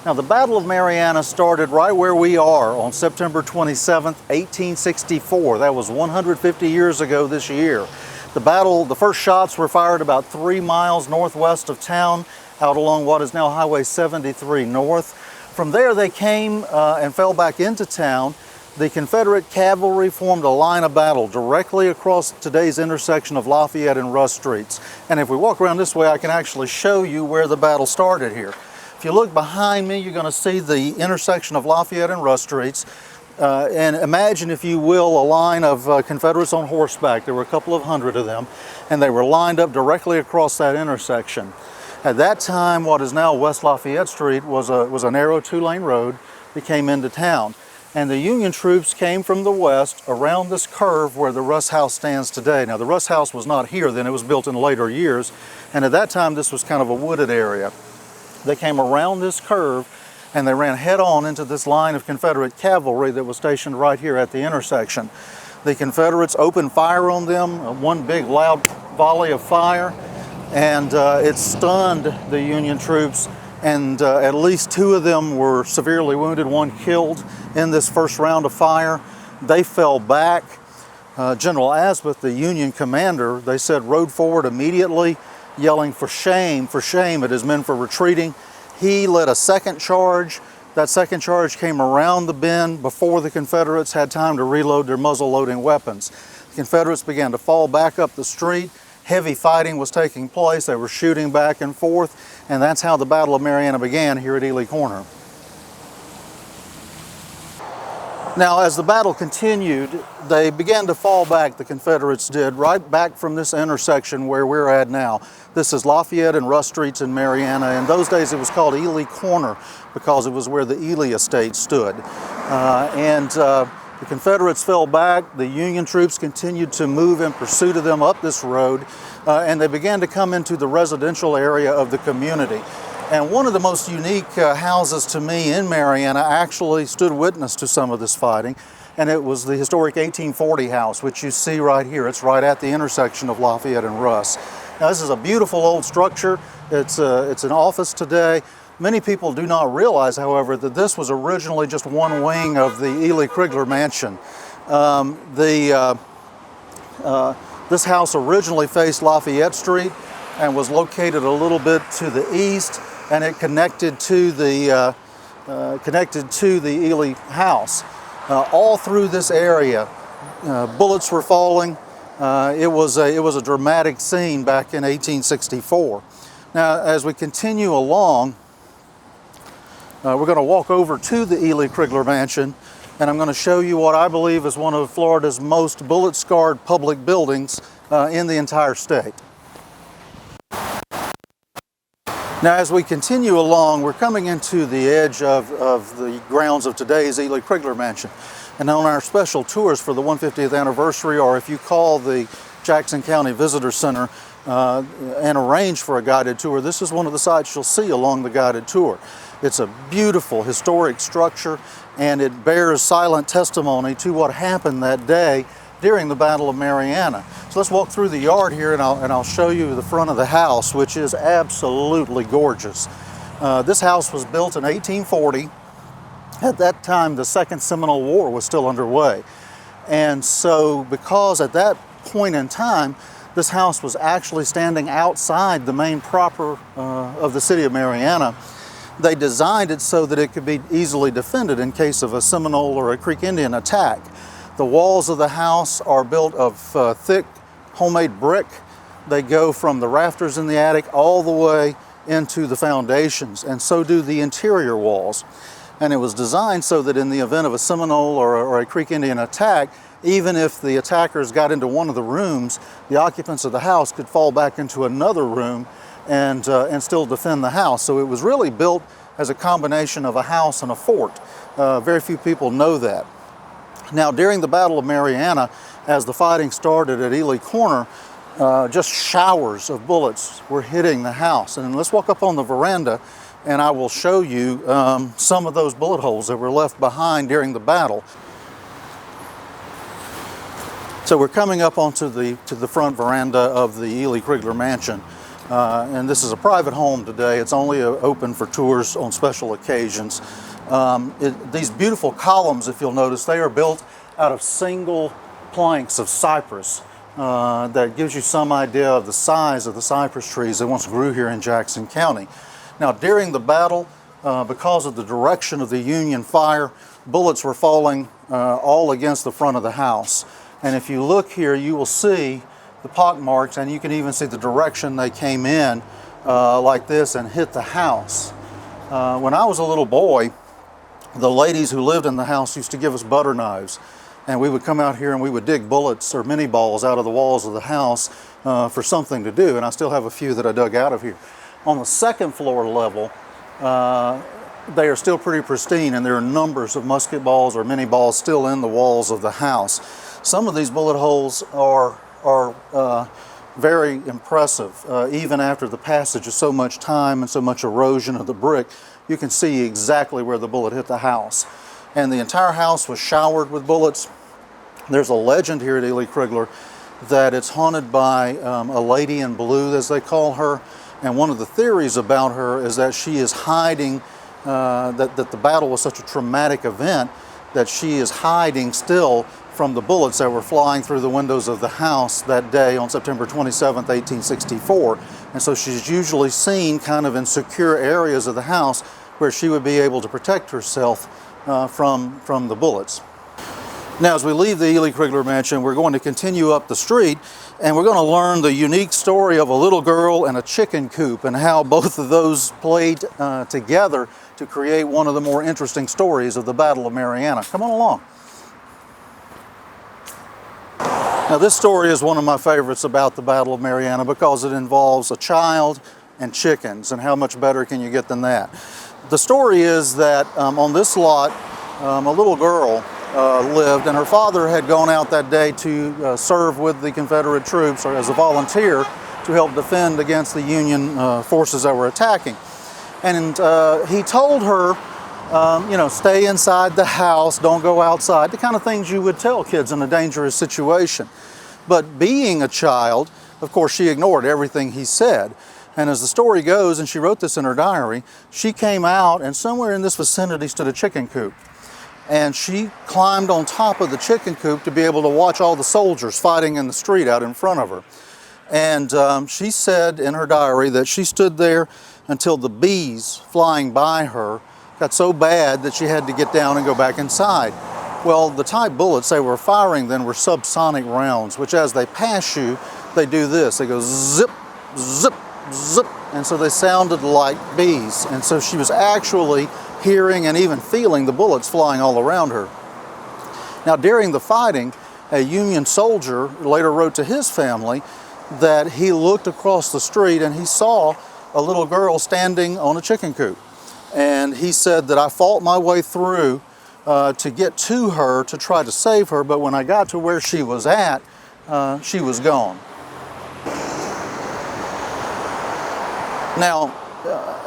Now, the Battle of Marianna started right where we are on September 27th, 1864. That was 150 years ago this year. The first shots were fired about 3 miles northwest of town, out along what is now Highway 73 North. From there, they came and fell back into town. The Confederate cavalry formed a line of battle directly across today's intersection of Lafayette and Russ Streets. And if we walk around this way, I can actually show you where the battle started here. If you look behind me, you're going to see the intersection of Lafayette and Russ Streets. And imagine, if you will, a line of Confederates on horseback. There were a couple of hundred of them, and they were lined up directly across that intersection. At that time, what is now West Lafayette Street was a narrow 2-lane road that came into town. And the Union troops came from the west around this curve where the Russ House stands today. Now, the Russ House was not here then, it was built in later years, and at that time this was kind of a wooded area. They came around this curve and they ran head-on into this line of Confederate cavalry that was stationed right here at the intersection. The Confederates opened fire on them, one big loud volley of fire, and it stunned the Union troops, and at least 2 of them were severely wounded, 1 killed in this first round of fire. They fell back. General Asboth, the Union commander, they said, rode forward immediately, yelling for shame at his men for retreating. He led a second charge. That second charge came around the bend before the Confederates had time to reload their muzzle-loading weapons. The Confederates began to fall back up the street. Heavy fighting was taking place. They were shooting back and forth, and that's how the Battle of Marianna began here at Ely Corner. Now, as the battle continued, they began to fall back, the Confederates did, right back from this intersection where we're at now. This is Lafayette and Russ Streets in Marianna. In those days, it was called Ely Corner because it was where the Ely estate stood. The Confederates fell back. The Union troops continued to move in pursuit of them up this road, and they began to come into the residential area of the community. And one of the most unique houses to me in Marianna actually stood witness to some of this fighting, and it was the historic 1840 house, which you see right here. It's right at the intersection of Lafayette and Russ. Now, this is a beautiful old structure. It's an office today. Many people do not realize, however, that this was originally just one wing of the Ely Regular Mansion. This house originally faced Lafayette Street and was located a little bit to the east, and it connected to the Ely house. All through this area, bullets were falling. It was a dramatic scene back in 1864. Now, as we continue along, we're going to walk over to the Ely Regular Mansion, and I'm going to show you what I believe is one of Florida's most bullet-scarred public buildings in the entire state. Now, as we continue along, we're coming into the edge of the grounds of today's Ely Regular Mansion. And on our special tours for the 150th anniversary, or if you call the Jackson County Visitor Center and arrange for a guided tour, this is one of the sites you'll see along the guided tour. It's a beautiful historic structure, and it bears silent testimony to what happened that day during the Battle of Marianna. So let's walk through the yard here, and I'll show you the front of the house, which is absolutely gorgeous. This house was built in 1840. At that time, the Second Seminole War was still underway. And so, because at that point in time, this house was actually standing outside the main proper of the city of Marianna, they designed it so that it could be easily defended in case of a Seminole or a Creek Indian attack. The walls of the house are built of thick homemade brick. They go from the rafters in the attic all the way into the foundations, and so do the interior walls. And it was designed so that in the event of a Seminole or a Creek Indian attack, even if the attackers got into one of the rooms, the occupants of the house could fall back into another room and still defend the house. So it was really built as a combination of a house and a fort. Very few people know that. Now, during the Battle of Marianna, as the fighting started at Ely Corner, just showers of bullets were hitting the house. And let's walk up on the veranda, and I will show you some of those bullet holes that were left behind during the battle. So we're coming up onto the front veranda of the Ely Regular Mansion. and this is a private home today. It's only open for tours on special occasions. These beautiful columns, if you'll notice, they are built out of single planks of cypress. That gives you some idea of the size of the cypress trees that once grew here in Jackson County. Now, during the battle, because of the direction of the Union fire, bullets were falling all against the front of the house. And if you look here, you will see the pock marks, and you can even see the direction they came in like this and hit the house. When I was a little boy, the ladies who lived in the house used to give us butter knives, and we would come out here and we would dig bullets or mini balls out of the walls of the house for something to do, and I still have a few that I dug out of here. On the second floor level, they are still pretty pristine, and there are numbers of musket balls or mini balls still in the walls of the house. Some of these bullet holes are very impressive. Even after the passage of so much time and so much erosion of the brick, you can see exactly where the bullet hit the house. And the entire house was showered with bullets. There's a legend here at Ely Regular that it's haunted by a lady in blue, as they call her. And one of the theories about her is that she is hiding, that the battle was such a traumatic event that she is hiding still from the bullets that were flying through the windows of the house that day on September 27th, 1864. And so she's usually seen kind of in secure areas of the house where she would be able to protect herself from the bullets. Now, as we leave the Ely Regular Mansion, we're going to continue up the street, and we're going to learn the unique story of a little girl and a chicken coop and how both of those played together to create one of the more interesting stories of the Battle of Marianna. Come on along. Now, this story is one of my favorites about the Battle of Marianna because it involves a child and chickens, and how much better can you get than that? The story is that on this lot, a little girl lived, and her father had gone out that day to serve with the Confederate troops, or as a volunteer, to help defend against the Union forces that were attacking. And he told her, you know, stay inside the house, don't go outside, the kind of things you would tell kids in a dangerous situation. But being a child, of course, she ignored everything he said. And as the story goes, and she wrote this in her diary, she came out, and somewhere in this vicinity stood a chicken coop. And she climbed on top of the chicken coop to be able to watch all the soldiers fighting in the street out in front of her. And she said in her diary that she stood there until the bees flying by her got so bad that she had to get down and go back inside. Well, the type bullets they were firing then were subsonic rounds, which as they pass you, they do this. They go zip, zip, zip, and so they sounded like bees. And so she was actually hearing and even feeling the bullets flying all around her. Now, during the fighting, a Union soldier later wrote to his family that he looked across the street and he saw a little girl standing on a chicken coop. And he said that I fought my way through to get to her to try to save her, but when I got to where she was at, she was gone. Now,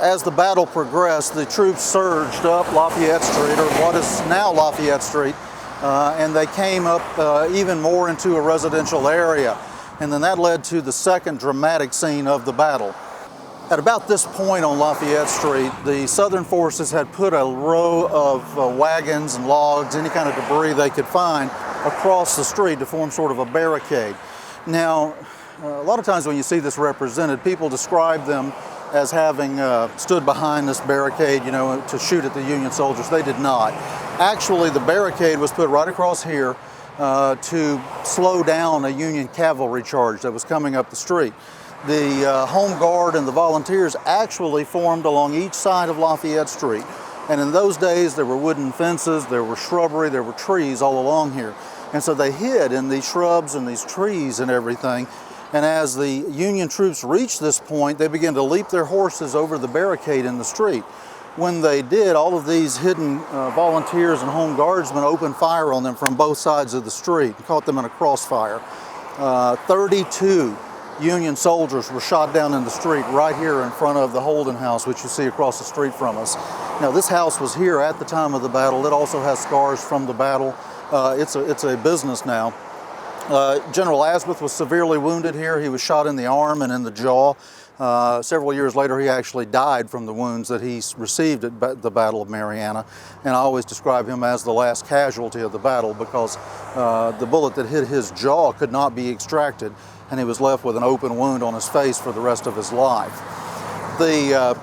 as the battle progressed, the troops surged up Lafayette Street, or what is now Lafayette Street, and they came up even more into a residential area. And then that led to the second dramatic scene of the battle. At about this point on Lafayette Street, the Southern forces had put a row of wagons and logs, any kind of debris they could find, across the street to form sort of a barricade. Now, a lot of times when you see this represented, people describe them as having stood behind this barricade, you know, to shoot at the Union soldiers. They did not. Actually, the barricade was put right across here to slow down a Union cavalry charge that was coming up the street. The Home Guard and the volunteers actually formed along each side of Lafayette Street. And in those days, there were wooden fences, there were shrubbery, there were trees all along here. And so they hid in these shrubs and these trees and everything. And as the Union troops reached this point, they began to leap their horses over the barricade in the street. When they did, all of these hidden volunteers and Home Guardsmen opened fire on them from both sides of the street and caught them in a crossfire. 32 Union soldiers were shot down in the street right here in front of the Holden House, which you see across the street from us. Now, this house was here at the time of the battle. It also has scars from the battle. It's a business now. General Asboth was severely wounded here. He was shot in the arm and in the jaw. Several years later, he actually died from the wounds that he received at the Battle of Marianna, and I always describe him as the last casualty of the battle because the bullet that hit his jaw could not be extracted, and he was left with an open wound on his face for the rest of his life. The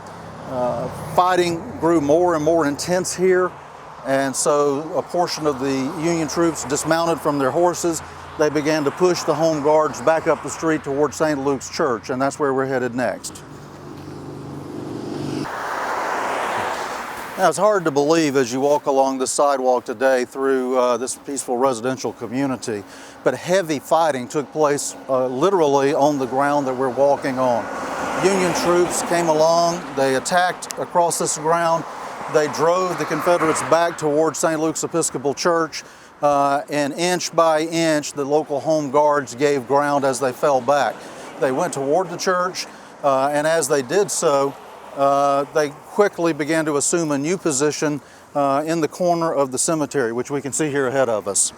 fighting grew more and more intense here, and so a portion of the Union troops dismounted from their horses. They began to push the home guards back up the street towards St. Luke's Church, and that's where we're headed next. Now, it's hard to believe as you walk along the sidewalk today through this peaceful residential community, but heavy fighting took place literally on the ground that we're walking on. Union troops came along, they attacked across this ground, they drove the Confederates back towards St. Luke's Episcopal Church, and inch by inch the local home guards gave ground as they fell back. They went toward the church, and as they did so, they quickly began to assume a new position in the corner of the cemetery, which we can see here ahead of us.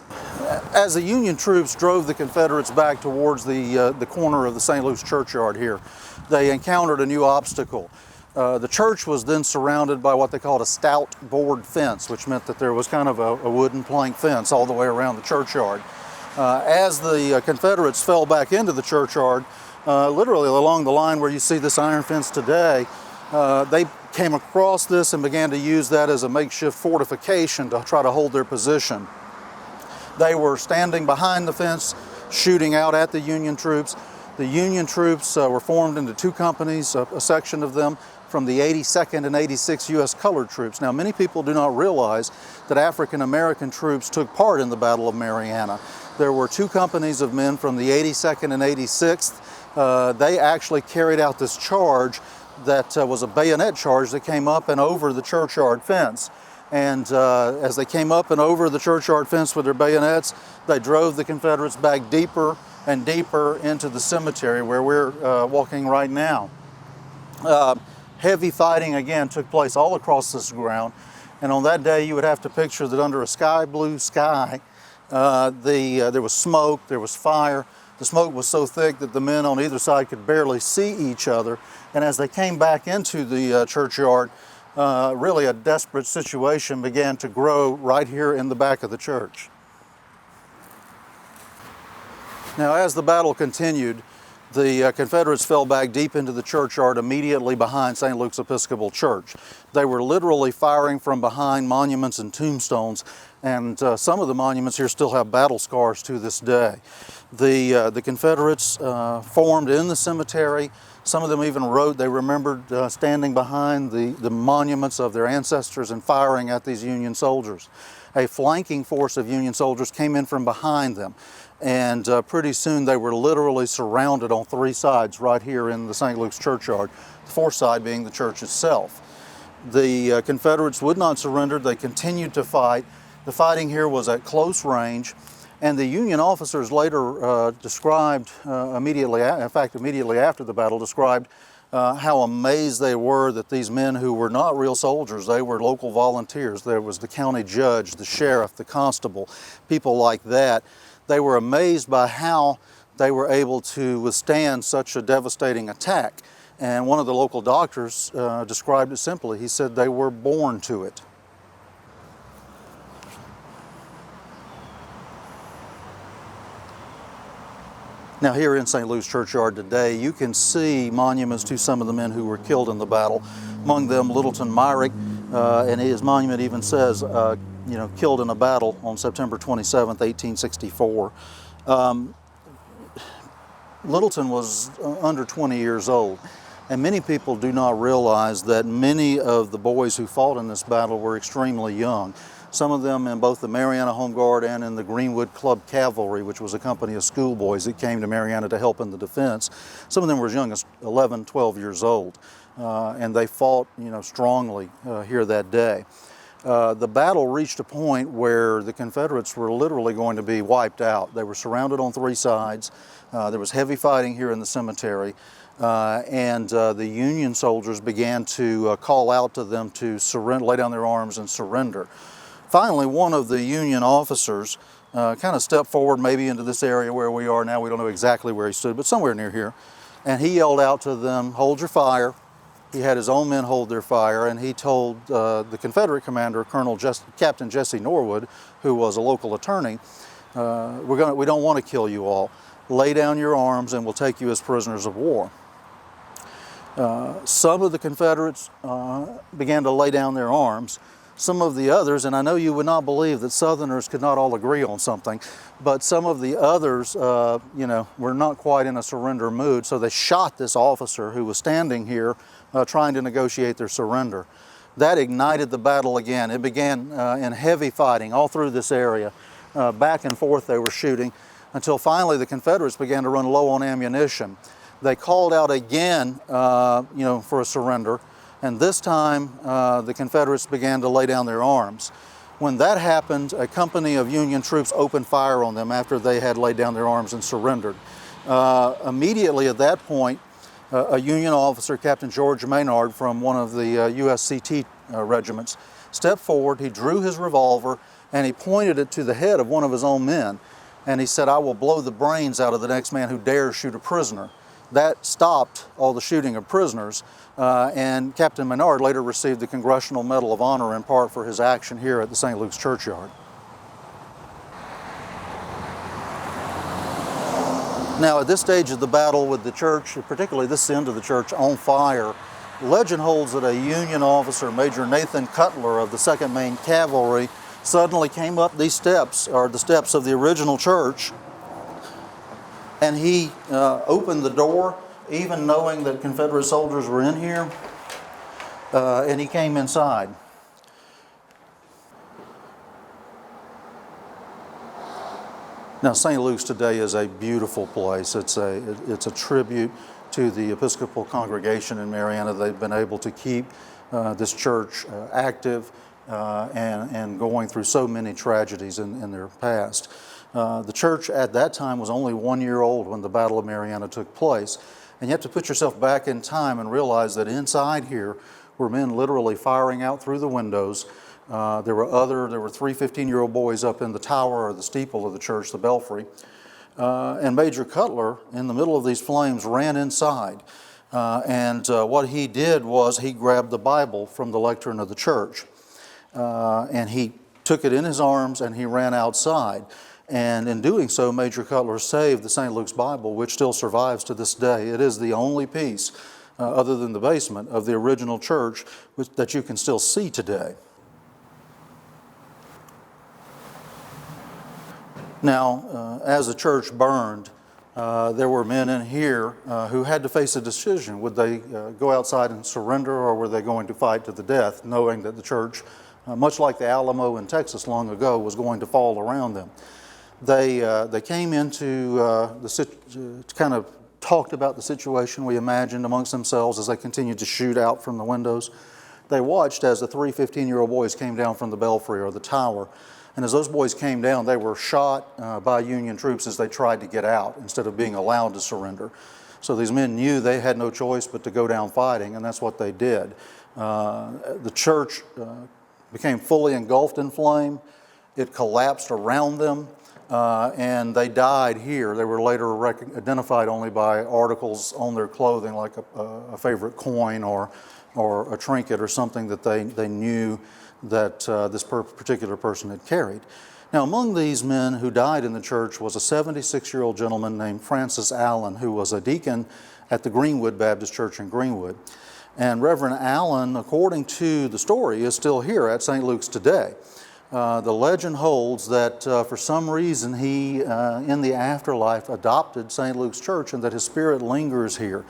As the Union troops drove the Confederates back towards the corner of the St. Luke's churchyard here, they encountered a new obstacle. The church was then surrounded by what they called a stout board fence, which meant that there was kind of a wooden plank fence all the way around the churchyard. As the Confederates fell back into the churchyard, literally along the line where you see this iron fence today, they came across this and began to use that as a makeshift fortification to try to hold their position. They were standing behind the fence, shooting out at the Union troops. The Union troops were formed into two companies, a section of them from the 82nd and 86th U.S. Colored Troops. Now, many people do not realize that African American troops took part in the Battle of Marianna. There were two companies of men from the 82nd and 86th. They actually carried out this charge that was a bayonet charge that came up and over the churchyard fence. And as they came up and over the churchyard fence with their bayonets, they drove the Confederates back deeper and deeper into the cemetery where we're walking right now. Heavy fighting again took place all across this ground, and on that day you would have to picture that under a sky blue sky there was smoke, there was fire. The smoke was so thick that the men on either side could barely see each other, and as they came back into the churchyard, really a desperate situation began to grow right here in the back of the church. Now, as the battle continued, the Confederates fell back deep into the churchyard immediately behind St. Luke's Episcopal Church. They were literally firing from behind monuments and tombstones, and some of the monuments here still have battle scars to this day. The Confederates formed in the cemetery. Some of them even wrote they remembered standing behind the monuments of their ancestors and firing at these Union soldiers. A flanking force of Union soldiers came in from behind them, and pretty soon they were literally surrounded on three sides right here in the St. Luke's churchyard, the fourth side being the church itself. The Confederates would not surrender. They continued to fight. The fighting here was at close range, and the Union officers later described immediately after the battle, described how amazed they were that these men who were not real soldiers, they were local volunteers. There was the county judge, the sheriff, the constable, people like that. They were amazed by how they were able to withstand such a devastating attack. And one of the local doctors described it simply. He said they were born to it. Now, here in St. Luke's churchyard today, you can see monuments to some of the men who were killed in the battle. Among them, Littleton Myrick, and his monument even says, killed in a battle on September 27th, 1864. Littleton was under 20 years old, and many people do not realize that many of the boys who fought in this battle were extremely young. Some of them in both the Marianna Home Guard and in the Greenwood Club Cavalry, which was a company of schoolboys that came to Marianna to help in the defense. Some of them were as young as 11, 12 years old, and they fought, strongly here that day. The battle reached a point where the Confederates were literally going to be wiped out. They were surrounded on three sides. There was heavy fighting here in the cemetery, and the Union soldiers began to call out to them to surrender, lay down their arms and surrender. Finally, one of the Union officers kind of stepped forward, maybe into this area where we are now. We don't know exactly where he stood, but somewhere near here. and he yelled out to them, "Hold your fire." He had his own men hold their fire, and he told the Confederate commander, Captain Jesse Norwood, who was a local attorney, we don't want to kill you all. Lay down your arms and we'll take you as prisoners of war. Some of the Confederates began to lay down their arms. Some of the others, and I know you would not believe that Southerners could not all agree on something, but some of the others, were not quite in a surrender mood, so they shot this officer who was standing here trying to negotiate their surrender. That ignited the battle again. It began in heavy fighting all through this area. Back and forth they were shooting until finally the Confederates began to run low on ammunition. They called out again, for a surrender, and this time the Confederates began to lay down their arms. When that happened, a company of Union troops opened fire on them after they had laid down their arms and surrendered. Immediately at that point, a Union officer, Captain George Maynard from one of the USCT regiments, stepped forward, he drew his revolver, and he pointed it to the head of one of his own men. And he said, "I will blow the brains out of the next man who dares shoot a prisoner." That stopped all the shooting of prisoners, and Captain Maynard later received the Congressional Medal of Honor in part for his action here at the St. Luke's Churchyard. Now, at this stage of the battle with the church, particularly this end of the church, on fire, legend holds that a Union officer, Major Nathan Cutler of the 2nd Maine Cavalry, suddenly came up these steps, or the steps of the original church, and he opened the door, even knowing that Confederate soldiers were in here, and he came inside. Now, St. Luke's today is a beautiful place. It's a tribute to the Episcopal congregation in Marianna. They've been able to keep this church active and going through so many tragedies in their past. The church at that time was only 1 year old when the Battle of Marianna took place. And you have to put yourself back in time and realize that inside here were men literally firing out through the windows. There were 3 15-year-old boys up in the tower or the steeple of the church, the belfry. And Major Cutler, in the middle of these flames, ran inside. What he did was he grabbed the Bible from the lectern of the church. And he took it in his arms and he ran outside. And in doing so, Major Cutler saved the St. Luke's Bible, which still survives to this day. It is the only piece, other than the basement, of the original church that you can still see today. Now, as the church burned, there were men in here who had to face a decision. Would they go outside and surrender, or were they going to fight to the death, knowing that the church, much like the Alamo in Texas long ago, was going to fall around them? They came into kind of talked about the situation, we imagined, amongst themselves as they continued to shoot out from the windows. They watched as the 3 15-year-old boys came down from the belfry or the tower. And as those boys came down, they were shot by Union troops as they tried to get out instead of being allowed to surrender. So these men knew they had no choice but to go down fighting, and that's what they did. The church became fully engulfed in flame. It collapsed around them, and they died here. They were later identified only by articles on their clothing, like a favorite coin or a trinket or something that they knew that this particular person had carried. Now, among these men who died in the church was a 76-year-old gentleman named Francis Allen, who was a deacon at the Greenwood Baptist Church in Greenwood. And Reverend Allen, according to the story, is still here at St. Luke's today. The legend holds that for some reason he, in the afterlife, adopted St. Luke's Church and that his spirit lingers here.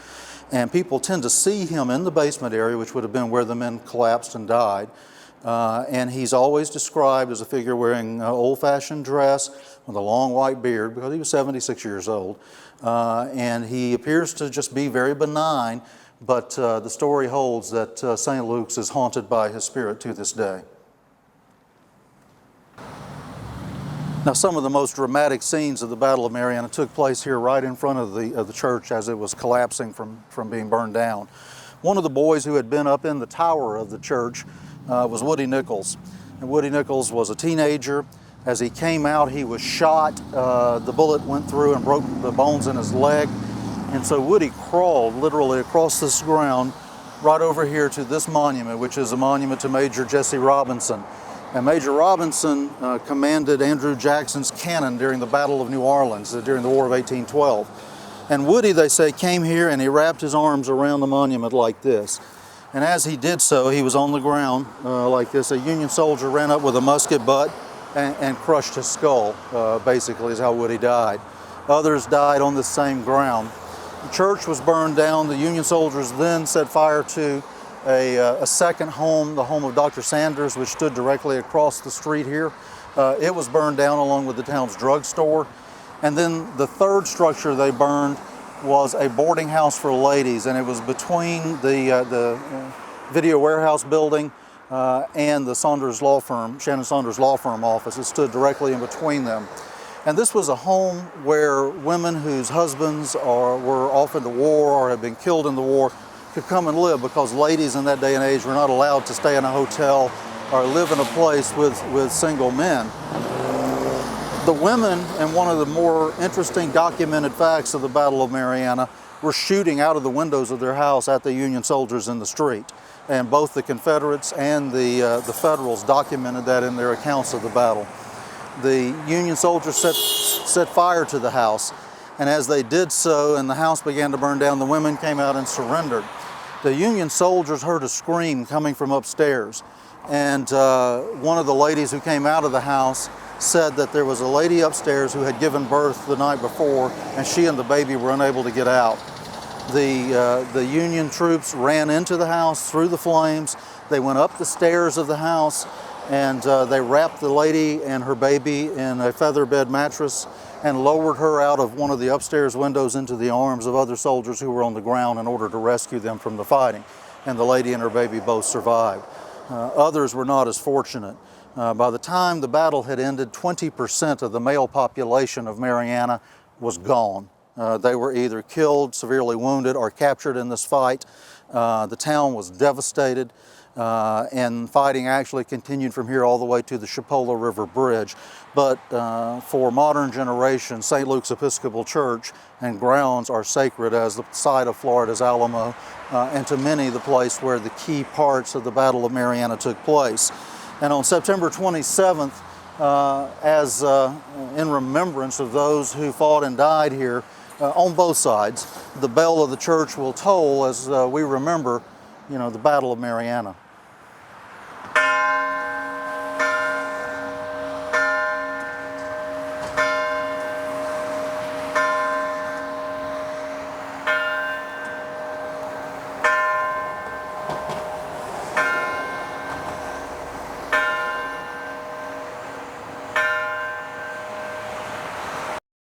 And people tend to see him in the basement area, which would have been where the men collapsed and died. And he's always described as a figure wearing old-fashioned dress with a long white beard, because he was 76 years old. And he appears to just be very benign, but the story holds that St. Luke's is haunted by his spirit to this day. Now, some of the most dramatic scenes of the Battle of Marianna took place here right in front of the church as it was collapsing from being burned down. One of the boys who had been up in the tower of the church was Woody Nicholls. And Woody Nicholls was a teenager. As he came out, he was shot. The bullet went through and broke the bones in his leg, And so Woody crawled literally across this ground right over here to this monument, which is a monument to Major Jesse Robinson. And Major Robinson commanded Andrew Jackson's cannon during the Battle of New Orleans, during the War of 1812. And Woody, they say, came here and he wrapped his arms around the monument like this. And as he did so, he was on the ground like this. A Union soldier ran up with a musket butt and crushed his skull, basically is how Woody died. Others died on the same ground. The church was burned down. The Union soldiers then set fire to a second home, the home of Dr. Sanders, which stood directly across the street here. It was burned down along with the town's drugstore. And then the third structure they burned was a boarding house for ladies, and it was between the Video Warehouse building and the Saunders Law Firm, Shannon Saunders Law Firm office. It stood directly in between them. And this was a home where women whose husbands were off into war or had been killed in the war could come and live, because ladies in that day and age were not allowed to stay in a hotel or live in a place with single men. The women, and one of the more interesting documented facts of the Battle of Marianna, were shooting out of the windows of their house at the Union soldiers in the street. And both the Confederates and the Federals documented that in their accounts of the battle. The Union soldiers set fire to the house, and as they did so and the house began to burn down, the women came out and surrendered. The Union soldiers heard a scream coming from upstairs, and one of the ladies who came out of the house said that there was a lady upstairs who had given birth the night before, and she and the baby were unable to get out. The Union troops ran into the house through the flames. They went up the stairs of the house, and they wrapped the lady and her baby in a feather bed mattress and lowered her out of one of the upstairs windows into the arms of other soldiers who were on the ground in order to rescue them from the fighting. And the lady and her baby both survived. Others were not as fortunate. By the time the battle had ended, 20% of the male population of Marianna was gone. They were either killed, severely wounded, or captured in this fight. The town was devastated, and fighting actually continued from here all the way to the Chipola River Bridge. But for modern generations, St. Luke's Episcopal Church and grounds are sacred as the site of Florida's Alamo, and to many the place where the key parts of the Battle of Marianna took place. And on September 27th, in remembrance of those who fought and died here on both sides, the bell of the church will toll as we remember, the Battle of Marianna.